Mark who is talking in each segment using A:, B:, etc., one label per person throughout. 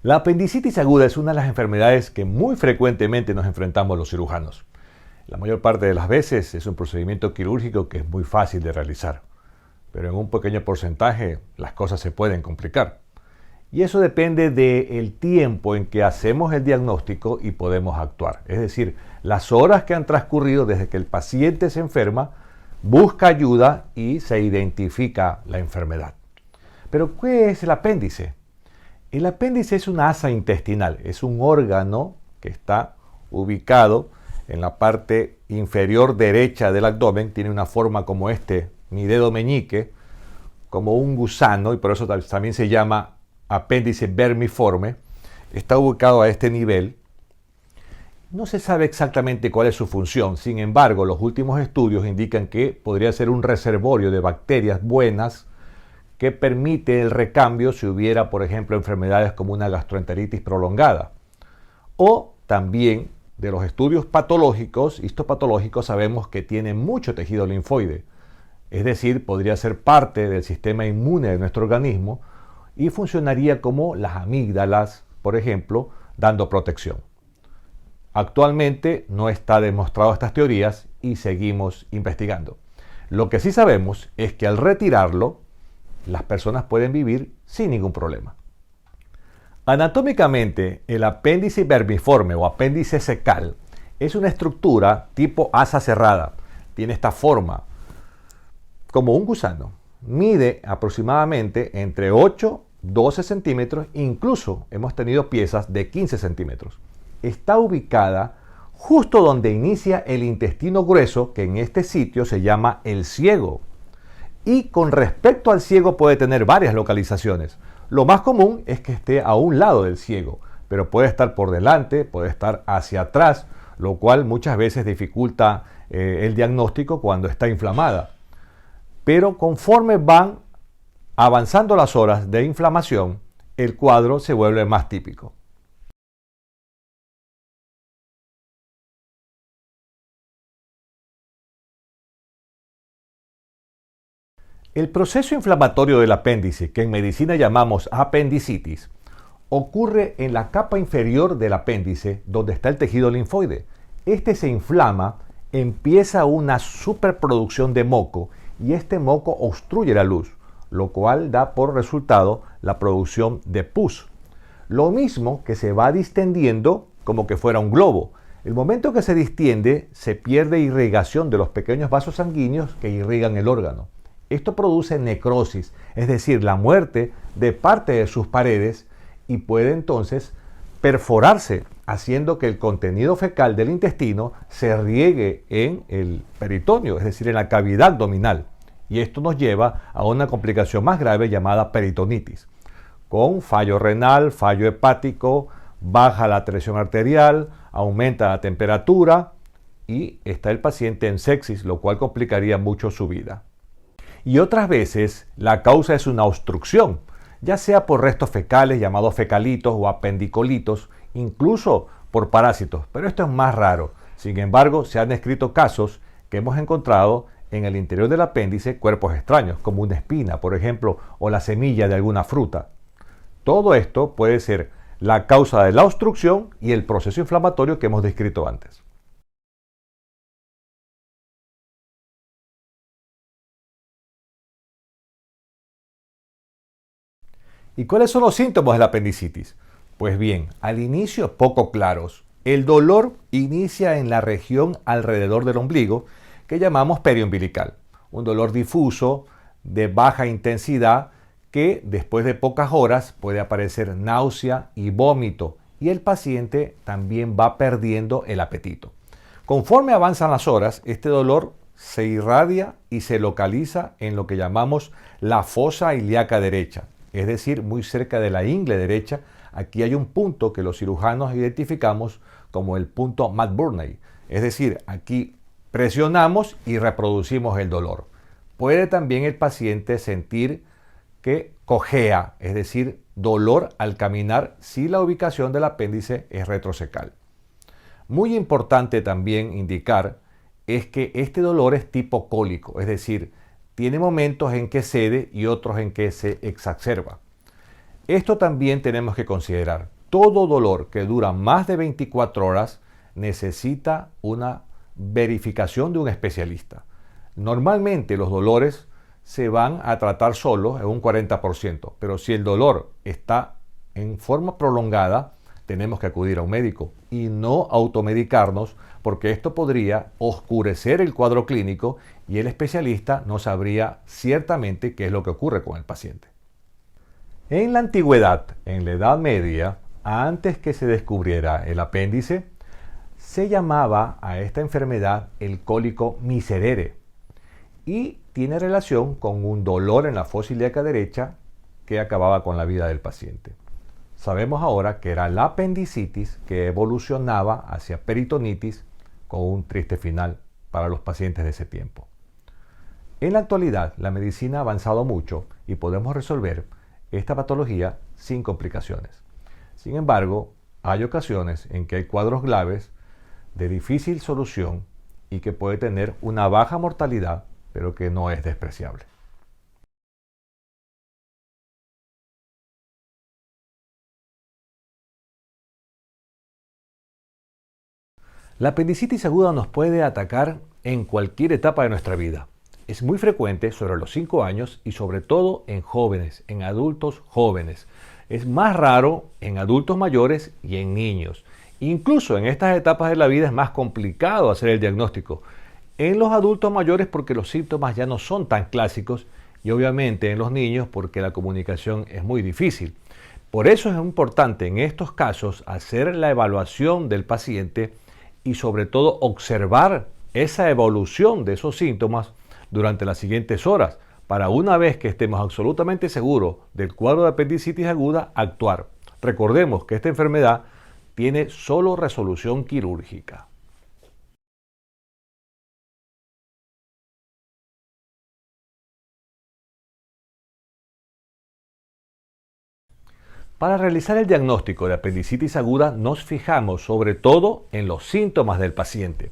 A: La apendicitis aguda es una de las enfermedades que muy frecuentemente nos enfrentamos los cirujanos. La mayor parte de las veces es un procedimiento quirúrgico que es muy fácil de realizar, pero en un pequeño porcentaje las cosas se pueden complicar. Y eso depende del tiempo en que hacemos el diagnóstico y podemos actuar. Es decir, las horas que han transcurrido desde que el paciente se enferma, busca ayuda y se identifica la enfermedad. Pero, ¿qué es el apéndice? El apéndice es una asa intestinal, es un órgano que está ubicado en la parte inferior derecha del abdomen, tiene una forma como mi dedo meñique, como un gusano, y por eso también se llama apéndice vermiforme. Está ubicado a este nivel. No se sabe exactamente cuál es su función, sin embargo, los últimos estudios indican que podría ser un reservorio de bacterias buenas que permite el recambio si hubiera, por ejemplo, enfermedades como una gastroenteritis prolongada. O también de los estudios patológicos, histopatológicos, sabemos que tiene mucho tejido linfoide. Es decir, podría ser parte del sistema inmune de nuestro organismo y funcionaría como las amígdalas, por ejemplo, dando protección. Actualmente no está demostrado estas teorías y seguimos investigando. Lo que sí sabemos es que al retirarlo, las personas pueden vivir sin ningún problema. Anatómicamente, el apéndice vermiforme o apéndice secal es una estructura tipo asa cerrada. Tiene esta forma, como un gusano. Mide aproximadamente entre 8 y 12 centímetros, incluso hemos tenido piezas de 15 centímetros. Está ubicada justo donde inicia el intestino grueso, que en este sitio se llama el ciego. Y con respecto al ciego puede tener varias localizaciones. Lo más común es que esté a un lado del ciego, pero puede estar por delante, puede estar hacia atrás, lo cual muchas veces dificulta el diagnóstico cuando está inflamada. Pero conforme van avanzando las horas de inflamación, el cuadro se vuelve más típico. El proceso inflamatorio del apéndice, que en medicina llamamos apendicitis, ocurre en la capa inferior del apéndice donde está el tejido linfoide. Este se inflama, empieza una superproducción de moco y este moco obstruye la luz, lo cual da por resultado la producción de pus. Lo mismo que se va distendiendo como que fuera un globo. El momento que se distiende, se pierde irrigación de los pequeños vasos sanguíneos que irrigan el órgano. Esto produce necrosis, es decir, la muerte de parte de sus paredes y puede entonces perforarse, haciendo que el contenido fecal del intestino se riegue en el peritoneo, es decir, en la cavidad abdominal. Y esto nos lleva a una complicación más grave llamada peritonitis, con fallo renal, fallo hepático, baja la presión arterial, aumenta la temperatura y está el paciente en sepsis, lo cual complicaría mucho su vida. Y otras veces la causa es una obstrucción, ya sea por restos fecales llamados fecalitos o apendicolitos, incluso por parásitos, pero esto es más raro. Sin embargo, se han descrito casos que hemos encontrado en el interior del apéndice cuerpos extraños, como una espina, por ejemplo, o la semilla de alguna fruta. Todo esto puede ser la causa de la obstrucción y el proceso inflamatorio que hemos descrito antes. ¿Y cuáles son los síntomas de la apendicitis? Pues bien, al inicio poco claros. El dolor inicia en la región alrededor del ombligo, que llamamos periumbilical. Un dolor difuso, de baja intensidad, que después de pocas horas puede aparecer náusea y vómito, y el paciente también va perdiendo el apetito. Conforme avanzan las horas, este dolor se irradia y se localiza en lo que llamamos la fosa ilíaca derecha, es decir, muy cerca de la ingle derecha. Aquí hay un punto que los cirujanos identificamos como el punto McBurney, es decir, aquí presionamos y reproducimos el dolor. Puede también el paciente sentir que cojea, es decir, dolor al caminar si la ubicación del apéndice es retrocecal. Muy importante también indicar es que este dolor es tipo cólico, es decir, tiene momentos en que cede y otros en que se exacerba. Esto también tenemos que considerar. todo dolor que dura más de 24 horas necesita una verificación de un especialista. Normalmente los dolores se van a tratar solos en un 40%, pero si el dolor está en forma prolongada, tenemos que acudir a un médico y no automedicarnos, porque esto podría oscurecer el cuadro clínico y el especialista no sabría ciertamente qué es lo que ocurre con el paciente. En la antigüedad, en la Edad Media, antes que se descubriera el apéndice, se llamaba a esta enfermedad el cólico miserere y tiene relación con un dolor en la fosa ilíaca derecha que acababa con la vida del paciente. Sabemos ahora que era la apendicitis que evolucionaba hacia peritonitis con un triste final para los pacientes de ese tiempo. En la actualidad, la medicina ha avanzado mucho y podemos resolver esta patología sin complicaciones. Sin embargo, hay ocasiones en que hay cuadros graves de difícil solución y que puede tener una baja mortalidad, pero que no es despreciable. La apendicitis aguda nos puede atacar en cualquier etapa de nuestra vida. Es muy frecuente sobre los 5 años y sobre todo en jóvenes, en adultos jóvenes. Es más raro en adultos mayores y en niños. Incluso en estas etapas de la vida es más complicado hacer el diagnóstico. En los adultos mayores porque los síntomas ya no son tan clásicos y obviamente en los niños porque la comunicación es muy difícil. Por eso es importante en estos casos hacer la evaluación del paciente y sobre todo observar esa evolución de esos síntomas durante las siguientes horas para una vez que estemos absolutamente seguros del cuadro de apendicitis aguda, actuar. Recordemos que esta enfermedad tiene solo resolución quirúrgica. Para realizar el diagnóstico de apendicitis aguda nos fijamos sobre todo en los síntomas del paciente.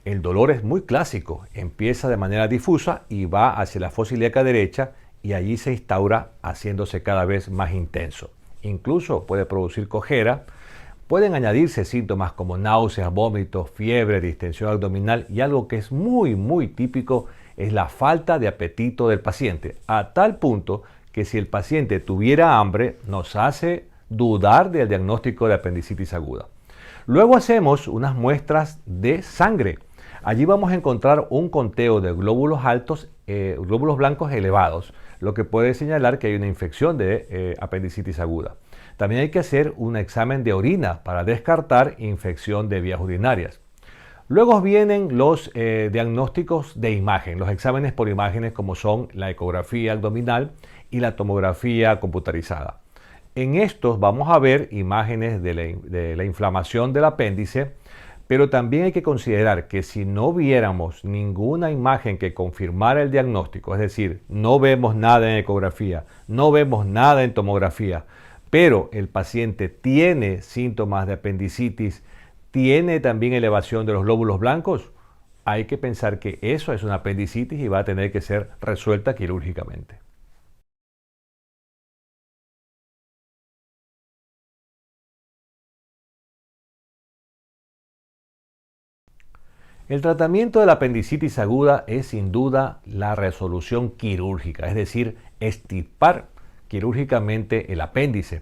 A: El dolor es muy clásico, empieza de manera difusa y va hacia la fosa ilíaca derecha y allí se instaura haciéndose cada vez más intenso. Incluso puede producir cojera, pueden añadirse síntomas como náuseas, vómitos, fiebre, distensión abdominal y algo que es muy típico es la falta de apetito del paciente, a tal punto que si el paciente tuviera hambre nos hace dudar del diagnóstico de apendicitis aguda. Luego hacemos unas muestras de sangre. Allí vamos a encontrar un conteo de glóbulos altos, glóbulos blancos elevados, lo que puede señalar que hay una infección de apendicitis aguda. También hay que hacer un examen de orina para descartar infección de vías urinarias. Luego vienen los diagnósticos de imagen, los exámenes por imágenes como son la ecografía abdominal y la tomografía computarizada. En estos vamos a ver imágenes de la inflamación del apéndice, pero también hay que considerar que si no viéramos ninguna imagen que confirmara el diagnóstico, es decir, no vemos nada en ecografía, no vemos nada en tomografía, pero el paciente tiene síntomas de apendicitis, tiene también elevación de los glóbulos blancos, hay que pensar que eso es una apendicitis y va a tener que ser resuelta quirúrgicamente. El tratamiento de la apendicitis aguda es sin duda la resolución quirúrgica, es decir, extirpar quirúrgicamente el apéndice,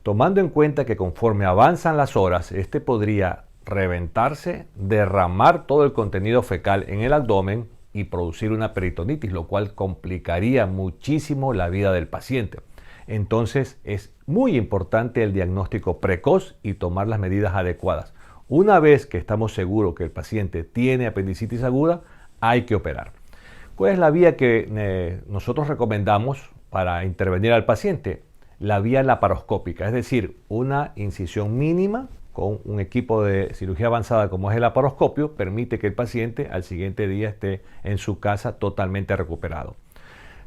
A: tomando en cuenta que conforme avanzan las horas, este podría reventarse, derramar todo el contenido fecal en el abdomen y producir una peritonitis, lo cual complicaría muchísimo la vida del paciente. Entonces es muy importante el diagnóstico precoz y tomar las medidas adecuadas. Una vez que estamos seguros que el paciente tiene apendicitis aguda, hay que operar. ¿Cuál es la vía que nosotros recomendamos para intervenir al paciente? La vía laparoscópica, es decir, una incisión mínima con un equipo de cirugía avanzada como es el laparoscopio, permite que el paciente al siguiente día esté en su casa totalmente recuperado.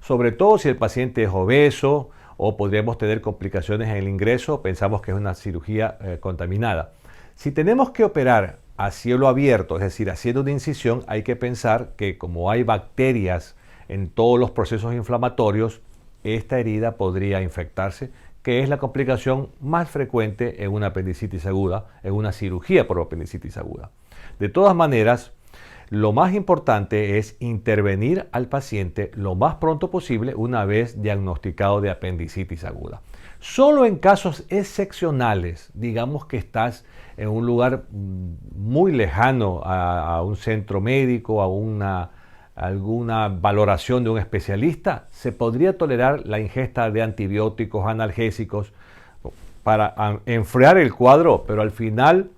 A: Sobre todo si el paciente es obeso o podríamos tener complicaciones en el ingreso, pensamos que es una cirugía contaminada. Si tenemos que operar a cielo abierto, es decir, haciendo una incisión, hay que pensar que como hay bacterias en todos los procesos inflamatorios, esta herida podría infectarse, que es la complicación más frecuente en una apendicitis aguda, en una cirugía por apendicitis aguda. De todas maneras, lo más importante es intervenir al paciente lo más pronto posible una vez diagnosticado de apendicitis aguda. Solo en casos excepcionales, digamos que estás en un lugar muy lejano a un centro médico, a alguna valoración de un especialista, se podría tolerar la ingesta de antibióticos, analgésicos para enfriar el cuadro, pero al final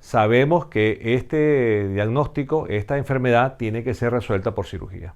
A: sabemos que este diagnóstico, esta enfermedad tiene que ser resuelta por cirugía.